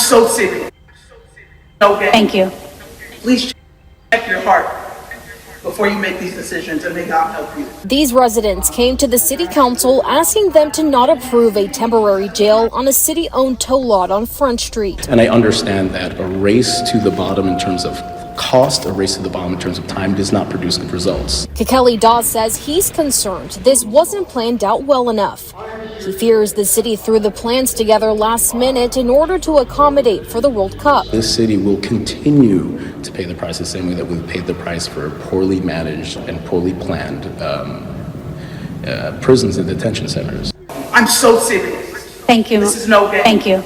so serious. No game. Thank you. Please check your heart before you make these decisions, and may God help you. These residents came to the city council asking them to not approve a temporary jail on a city-owned tow lot on Front Street. And I understand that a race to the bottom in terms of cost, a race to the bottom in terms of time, does not produce good results. Kekeli Dawes says he's concerned this wasn't planned out well enough. He fears the city threw the plans together last minute in order to accommodate for the World Cup. This city will continue to pay the price the same way that we've paid the price for poorly managed and poorly planned prisons and detention centers. I'm so serious. Thank you. This is no game. Thank you.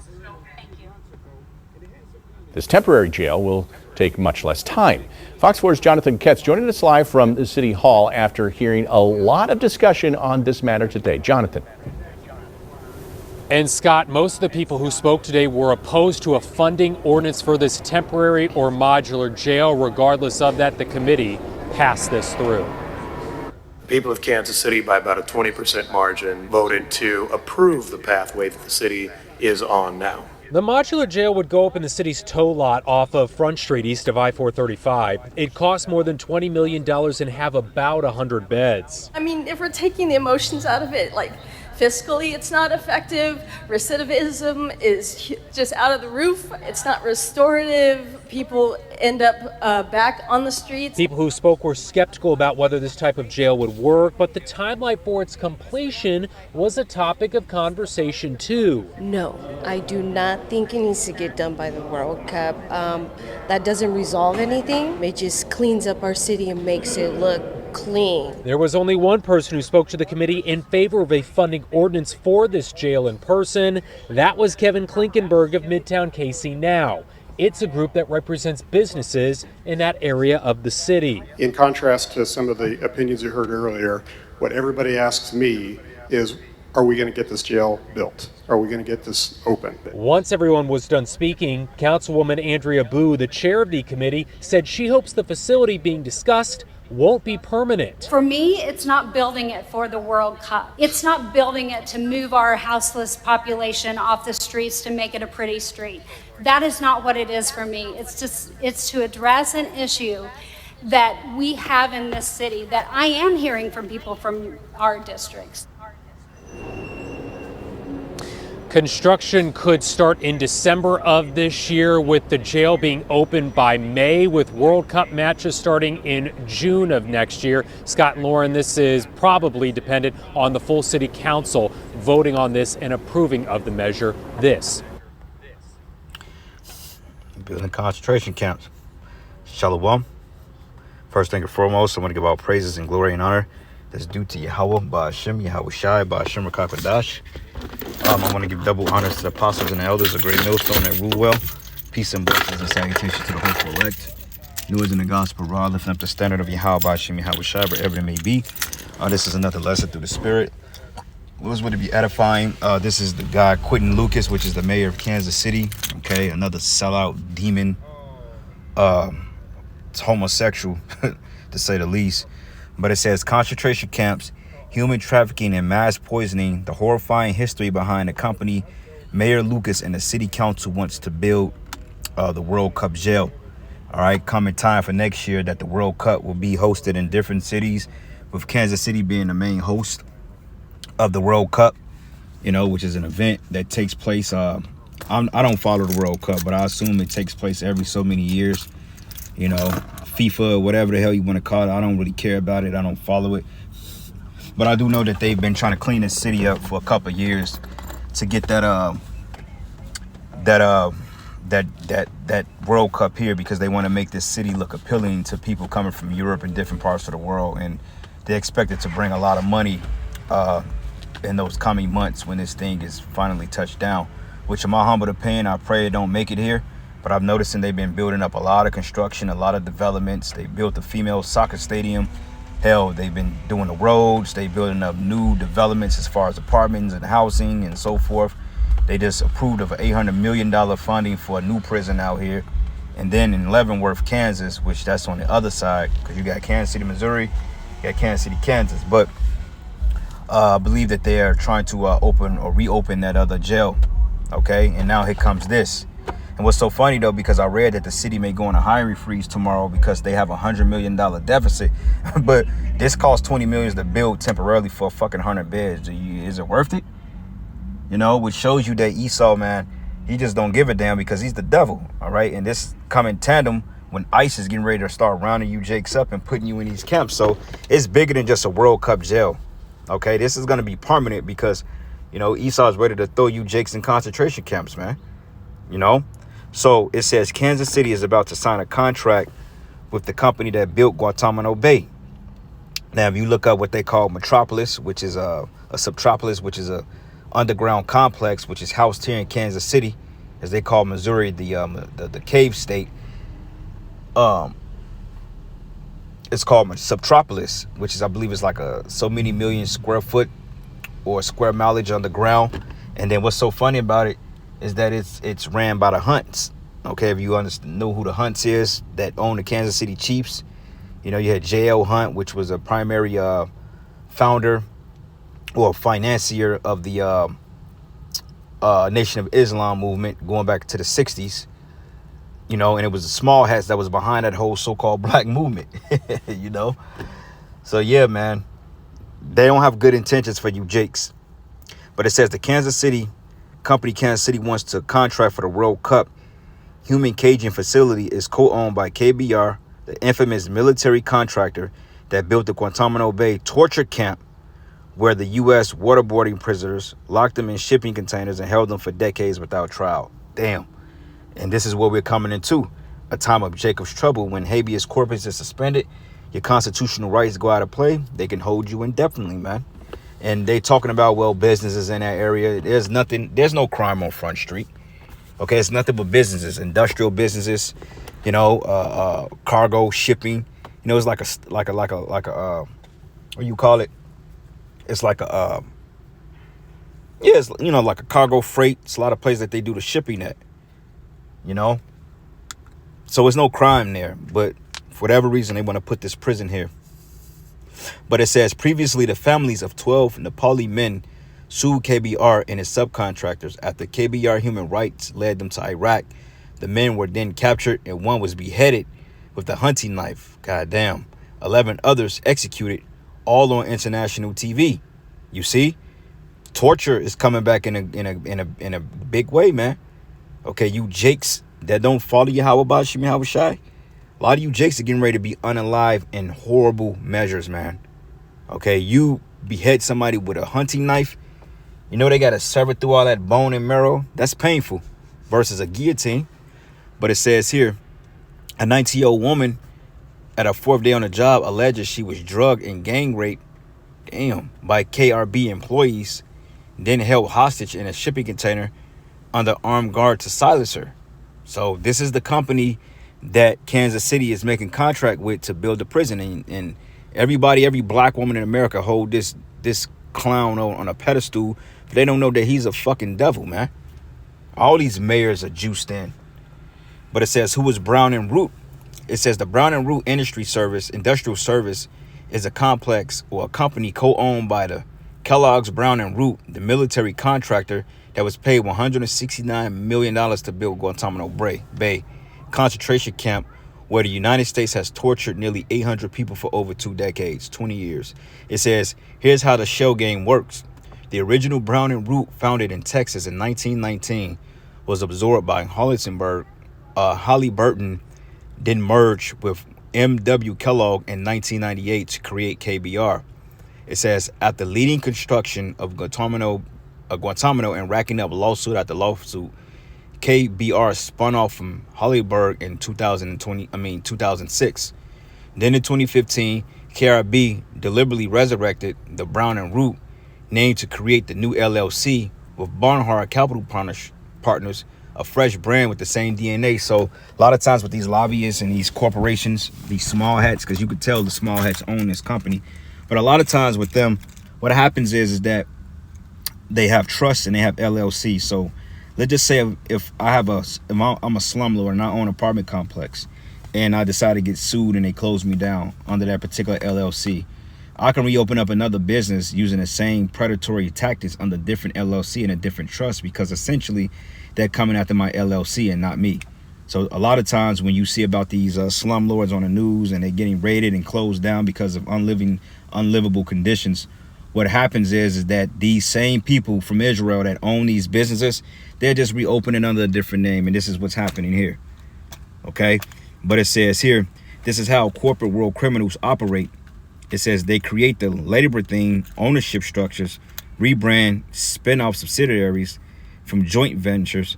This temporary jail will take much less time. Fox 4's Jonathan Ketz joining us live from the City Hall after hearing a lot of discussion on this matter today. Jonathan. And Scott, most of the people who spoke today were opposed to a funding ordinance for this temporary or modular jail. Regardless of that, the committee passed this through. People of Kansas City, by about a 20% margin, voted to approve the pathway that the city is on now. The modular jail would go up in the city's tow lot off of Front Street east of I-435. It costs more than $20 million and have about 100 beds. I mean, if we're taking the emotions out of it, like fiscally it's not effective, recidivism is just out of the roof, it's not restorative, people end up back on the streets. People who spoke were skeptical about whether this type of jail would work, but the timeline for its completion was a topic of conversation too. No, I do not think it needs to get done by the World Cup. That doesn't resolve anything. It just cleans up our city and makes it look clean. There was only one person who spoke to the committee in favor of a funding ordinance for this jail in person. That was Kevin Klinkenberg of Midtown KC Now. It's a group that represents businesses in that area of the city. In contrast to some of the opinions you heard earlier, what everybody asks me is, are we going to get this jail built? Are we going to get this open? Once everyone was done speaking, Councilwoman Andrea Boo, the chair of the committee, said she hopes the facility being discussed won't be permanent. For me, it's not building it for the World Cup. It's not building it to move our houseless population off the streets to make it a pretty street. That is not what it is for me. It's to address an issue that we have in this city that I am hearing from people from our districts. Construction could start in December of this year, with the jail being open by May, with World Cup matches starting in June of next year. Scott and Lauren, this is probably dependent on the full city council voting on this and approving of the measure. Building concentration camps. Shalom. First thing and foremost, I want to give all praises and glory and honor that's due to Yahweh, Ba'ashem, Yahweh Shai, Ba'ashem Rakakadash. I want to give double honors to the apostles and the elders, a great millstone that rule well. Peace and blessings and salutations to the hopeful elect. News in the gospel, raw, lifting up the standard of Yahweh, Ba'ashem, Yahweh Shai, wherever it may be. This is another lesson through the Spirit. What would it be edifying? This is the guy, Quentin Lucas, which is the mayor of Kansas City. Okay, another sellout demon. It's homosexual, to say the least. But it says concentration camps, human trafficking, and mass poisoning, the horrifying history behind the company Mayor Lucas and the city council wants to build the World Cup jail. All right, coming time for next year that the World Cup will be hosted in different cities, with Kansas City being the main host of the World Cup, you know, which is an event that takes place. I don't follow the World Cup, but I assume it takes place every so many years. You know, FIFA, whatever the hell you want to call it. I don't really care about it. I don't follow it. But I do know that they've been trying to clean this city up for a couple of years to get that World Cup here, because they want to make this city look appealing to people coming from Europe and different parts of the world. And they expect it to bring a lot of money in those coming months when this thing is finally touched down, which in my humble opinion, I pray it don't make it here. But I'm noticing they've been building up a lot of construction, a lot of developments. They built the female soccer stadium. Hell, they've been doing the roads. They building up new developments as far as apartments and housing and so forth. They just approved of an $800 million funding for a new prison out here. And then in Leavenworth, Kansas, which that's on the other side, because you got Kansas City, Missouri, you got Kansas City, Kansas. But I believe that they are trying to open or reopen that other jail. Okay, and now here comes this. And what's so funny though, because I read that the city may go on a hiring freeze tomorrow because they have $100 million deficit, but this costs $20 million to build temporarily for a fucking 100 beds. Is it worth it? You know, which shows you that Esau, man, he just don't give a damn because he's the devil, all right? And this come in tandem when ICE is getting ready to start rounding you jakes up and putting you in these camps. So it's bigger than just a World Cup jail, okay? This is going to be permanent because, you know, Esau is ready to throw you jakes in concentration camps, man, you know? So it says Kansas City is about to sign a contract with the company that built Guantanamo Bay. Now, if you look up what they call Metropolis, which is a Subtropolis, which is a underground complex, which is housed here in Kansas City, as they call Missouri, the cave state. It's called Subtropolis, which is, I believe, is like a so many million square foot or square mileage underground. And then what's so funny about it is that it's ran by the Hunts. Okay, if you know who the Hunts is that own the Kansas City Chiefs, you know, you had J.L. Hunt, which was a primary founder or financier of the Nation of Islam movement going back to the 60s, you know, and it was the small hats that was behind that whole so-called black movement, you know. So, yeah, man, they don't have good intentions for you jakes. But it says the Kansas City company Kansas City wants to contract for the World Cup human caging facility is co-owned by KBR, the infamous military contractor that built the Guantanamo Bay torture camp where the U.S. waterboarding prisoners, locked them in shipping containers and held them for decades without trial. Damn. And this is where we're coming into a time of Jacob's trouble. When habeas corpus is suspended, your constitutional rights go out of play, they can hold you indefinitely, man. And they talking about, well, businesses in that area. There's no crime on Front Street. Okay, it's nothing but businesses, industrial businesses, you know, cargo shipping. You know, it's like a what do you call it? It's like it's, you know, like a cargo freight. It's a lot of places that they do the shipping at, you know. So it's no crime there, but for whatever reason, they want to put this prison here. But it says previously the families of 12 Nepali men sued KBR and its subcontractors after KBR Human Rights led them to Iraq. The men were then captured and one was beheaded with a hunting knife. Goddamn. 11 others executed, all on international TV. You see, torture is coming back in a big way, man. Okay, you jakes that don't follow Yahweh Bashim Yahweh Shai, a lot of you jakes are getting ready to be unalive in horrible measures, man. Okay, you behead somebody with a hunting knife. You know they got to sever through all that bone and marrow. That's painful versus a guillotine. But it says here, a 19-year-old woman at her fourth day on the job alleges she was drugged and gang raped, by KRB employees, then held hostage in a shipping container under armed guard to silence her. So this is the company that Kansas City is making contract with to build the prison. And everybody, every black woman in America hold this clown on a pedestal. They don't know that he's a fucking devil, man. All these mayors are juiced in. But it says, who is Brown and Root? It says the Brown and Root Industrial Service is a complex or a company co-owned by the Kellogg's Brown and Root, the military contractor that was paid $169 million to build Guantanamo Bay concentration camp, where the United States has tortured nearly 800 people for over 2 decades, 20 years. It says, here's how the shell game works. The original Brown and Root, founded in Texas in 1919, was absorbed by Halliburton, then merged with M.W. Kellogg in 1998 to create KBR. It says, after leading construction of Guantanamo and racking up lawsuit after lawsuit, KBR spun off from Halliburton in 2006. Then in 2015, KRB deliberately resurrected the Brown and Root, named to create the new LLC with Barnhart Capital Partners, a fresh brand with the same DNA. So a lot of times with these lobbyists and these corporations, these small hats, because you could tell the small hats own this company. But a lot of times with them, what happens is that they have trust and they have LLC. So let's just say if I'm a slumlord and I own an apartment complex and I decide to get sued and they close me down under that particular LLC. I can reopen up another business using the same predatory tactics under different LLC and a different trust, because essentially they're coming after my LLC and not me. So a lot of times when you see about these slumlords on the news and they're getting raided and closed down because of unlivable conditions, what happens is that these same people from Israel that own these businesses, they're just reopening under a different name. And this is what's happening here. Okay. But it says here, this is how corporate world criminals operate. It says they create the labyrinthine ownership structures, rebrand, spin off subsidiaries from joint ventures,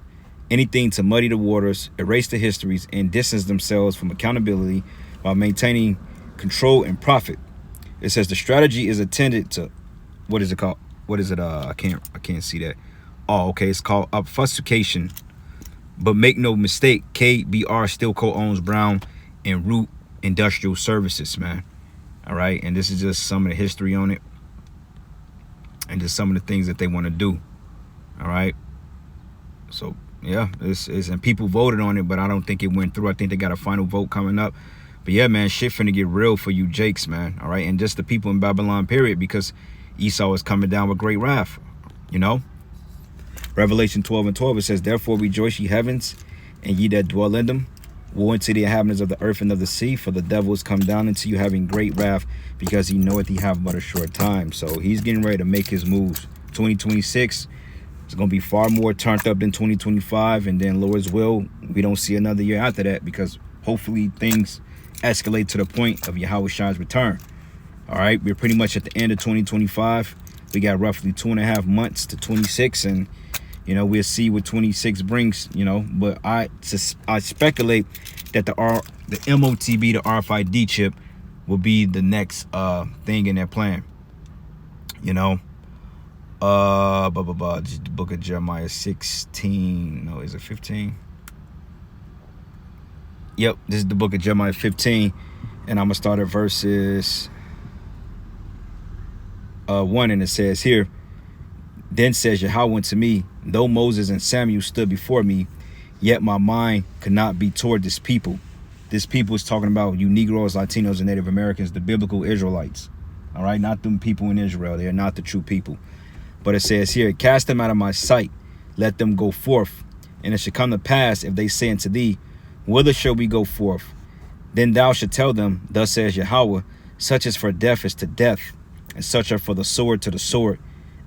anything to muddy the waters, erase the histories, and distance themselves from accountability while maintaining control and profit. It says the strategy is intended to, what is it called? What is it? I can't see that. Oh, okay. It's called obfuscation. But make no mistake, KBR still co-owns Brown and Root Industrial Services, man. All right. And this is just some of the history on it. And just some of the things that they want to do. All right. So, yeah, and people voted on it, but I don't think it went through. I think they got a final vote coming up. But yeah, man, shit finna get real for you Jakes, man. All right. And just the people in Babylon, period, because Esau is coming down with great wrath, you know. Revelation 12:12, it says, therefore rejoice ye heavens, and ye that dwell in them. Woe unto the inhabitants of the earth and of the sea, for the devil is come down into you having great wrath, because he knoweth he have but a short time. So he's getting ready to make his moves. 2026 is going to be far more turned up than 2025. And then Lord's will, we don't see another year after that, because hopefully things escalate to the point of Yahweh Shai's return. All right, we're pretty much at the end of 2025. We got roughly 2.5 months to 26, and you know, we'll see what 26 brings, you know. But I speculate that the MOTB, the RFID chip, will be the next thing in their plan. You know, just the book of Jeremiah 16. No, is it 15? Yep, this is the book of Jeremiah 15, and I'm gonna start at verses 1, and it says here, then says Yahweh unto me, though Moses and Samuel stood before me, yet my mind could not be toward this people. This people is talking about you Negroes, Latinos, and Native Americans, the biblical Israelites. All right, not them people in Israel. They are not the true people. But it says here, cast them out of my sight, let them go forth. And it shall come to pass, if they say unto thee, whither shall we go forth? Then thou shalt tell them, thus says Yahweh, such as for death is to death, and such are for the sword to the sword,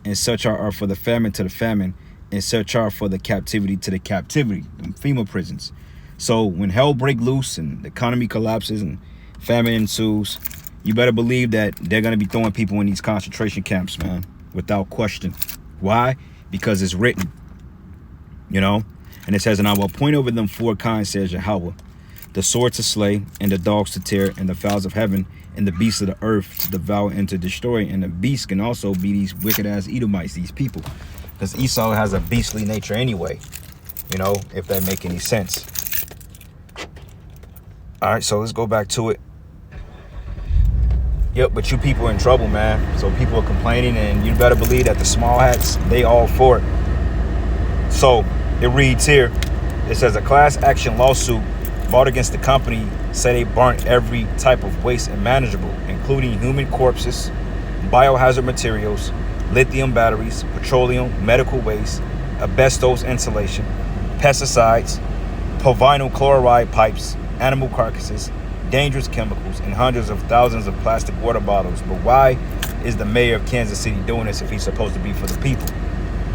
and such are for the famine to the famine, and such are for the captivity to the captivity, in FEMA prisons. So when hell break loose and the economy collapses and famine ensues, you better believe that they're going to be throwing people in these concentration camps, man, without question. Why? Because it's written, you know. And it says, and I will appoint over them 4 kinds, says Yahweh, the sword to slay, and the dogs to tear, and the fowls of heaven, and the beasts of the earth to devour and to destroy. And the beasts can also be these wicked ass Edomites, these people, because Esau has a beastly nature anyway, you know, if that make any sense. All right, so let's go back to it. Yep, but you people are in trouble, man. So people are complaining, and you better believe that the small hats, they all for it. So it reads here, it says a class action lawsuit brought against the company say they burnt every type of waste imaginable, including human corpses, biohazard materials, lithium batteries, petroleum, medical waste, asbestos insulation, pesticides, povinyl chloride pipes, animal carcasses, dangerous chemicals, and hundreds of thousands of plastic water bottles. But why is the mayor of Kansas City doing this if he's supposed to be for the people?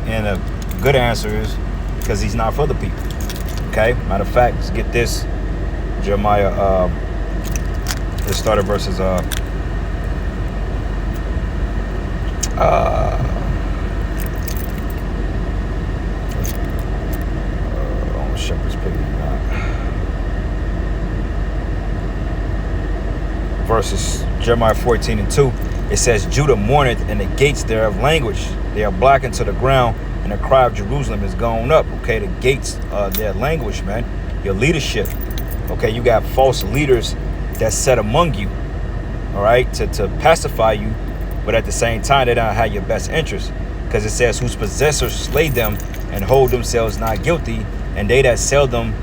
And a good answer is because he's not for the people. Okay, matter of fact, let's get this. Jeremiah, let's start at verses Shepherd's Pity, verses Jeremiah 14:2. It says, Judah mourneth, and the gates thereof languish. They are blackened to the ground, and the cry of Jerusalem is gone up. Okay, the gates, they're languish, man. Your leadership. Okay, you got false leaders that's set among you, all right, to pacify you, but at the same time, they don't have your best interest, because it says, whose possessors slay them and hold themselves not guilty, and they that sell them,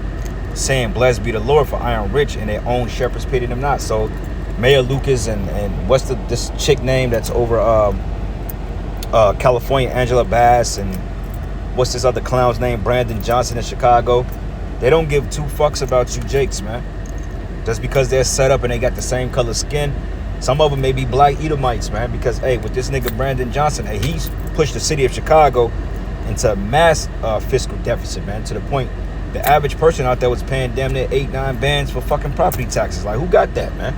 saying, blessed be the Lord, for I am rich, and their own shepherds pity them not. So Mayor Lucas and what's this chick name that's over California, Angela Bass, and what's this other clown's name, Brandon Johnson in Chicago. They don't give two fucks about you Jakes, man. Just because they're set up and they got the same color skin. Some of them may be black Edomites, man, because, hey, with this nigga Brandon Johnson, hey, he's pushed the city of Chicago into a mass fiscal deficit, man, to the point the average person out there was paying damn near 8-9 bands for fucking property taxes. Like, who got that, man?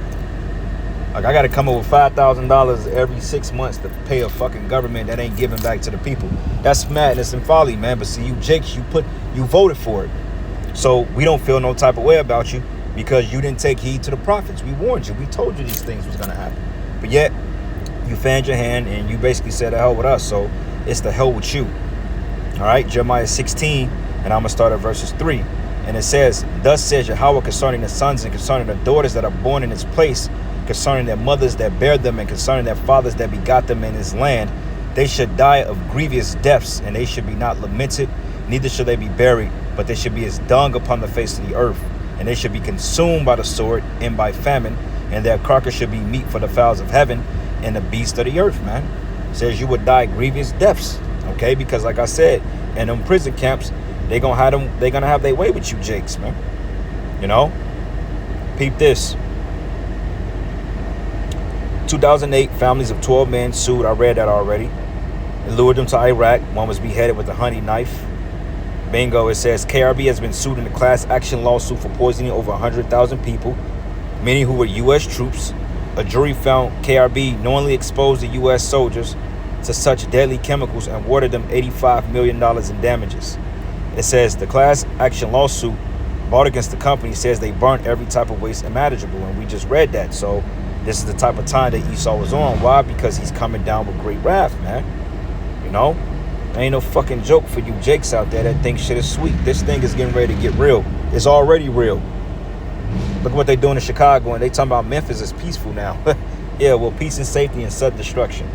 Like, I got to come up with $5,000 every 6 months to pay a fucking government that ain't giving back to the people. That's madness and folly, man. But see, you Jakes, you voted for it. So we don't feel no type of way about you because you didn't take heed to the prophets. We warned you. We told you these things was going to happen. But yet, you fanned your hand and you basically said, the hell with us. So it's the hell with you. All right, Jeremiah 16, and I'm going to start at verses 3. And it says, thus says Yahweh concerning the sons and concerning the daughters that are born in its place, concerning their mothers that bear them, and concerning their fathers that begot them in his land, they should die of grievous deaths, and they should be not lamented, neither shall they be buried, but they should be as dung upon the face of the earth, and they should be consumed by the sword and by famine, and their carcass should be meat for the fowls of heaven and the beasts of the earth, man. It says you would die grievous deaths, okay? Because like I said, in them prison camps, they're gonna have their way with you Jakes, man. You know? Peep this. 2008, families of 12 men sued. I read that already. It lured them to Iraq. One was beheaded with a hunting knife. Bingo. It says KRB has been sued in a class action lawsuit for poisoning over 100,000 people, many who were U.S. troops. A jury found KRB knowingly exposed the U.S. soldiers to such deadly chemicals and awarded them $85 million in damages. It says the class action lawsuit brought against the company says they burnt every type of waste imaginable, and we just read that. So this is the type of time that Esau was on. Why? Because he's coming down with great wrath, man. You know? Ain't no fucking joke for you Jakes out there that think shit is sweet. This thing is getting ready to get real. It's already real. Look what they doing in Chicago, and they talking about Memphis is peaceful now. Yeah, well, peace and safety and sudden destruction.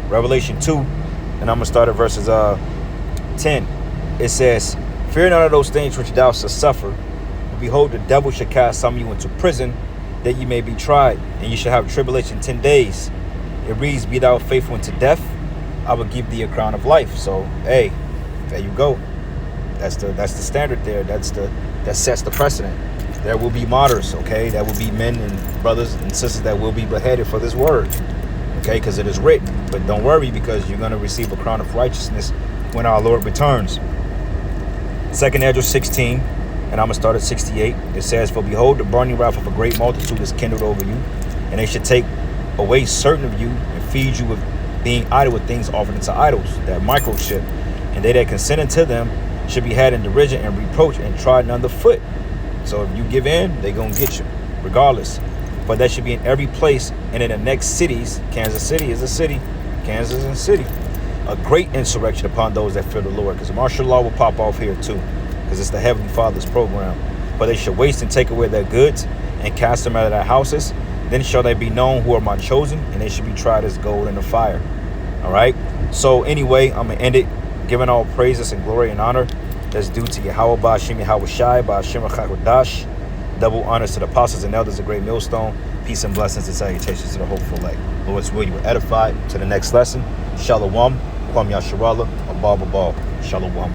Revelation 2, and I'm going to start at verses 10. It says, fear none of those things which thou shalt suffer. But behold, the devil shall cast some of you into prison, that ye may be tried, and ye shall have tribulation 10 days. It reads, be thou faithful unto death, I will give thee a crown of life. So, hey, there you go. That's the standard there. That sets the precedent. There will be martyrs, okay? There will be men and brothers and sisters that will be beheaded for this word, okay? Because it is written. But don't worry, because you're going to receive a crown of righteousness when our Lord returns. 2 Ezra 16, and I'm going to start at 68. It says, for behold, the burning wrath of a great multitude is kindled over you, and they should take away certain of you and feed you with being idle with things offered unto idols, that microchip. And they that consent unto them should be had in derision and reproach and trodden under foot. So if you give in, they going to get you, regardless. But that should be in every place and in the next cities. Kansas City is a city. Kansas is a city. A great insurrection upon those that fear the Lord, because martial law will pop off here too, because it's the Heavenly Father's program. But they shall waste and take away their goods and cast them out of their houses. Then shall they be known who are my chosen, and they should be tried as gold in the fire. All right. So anyway, I'm going to end it giving all praises and glory and honor that's due to Yahweh Ba'ashim Yahweh Shai Ba'ashim Chakodash. Double honors to the apostles and elders of Great Millstone. Peace and blessings and salutations to the hopeful elect. Lord's will, you were edified. To the next lesson. Shalom. Kwam Yasharallah. Abal Babal. Shalom.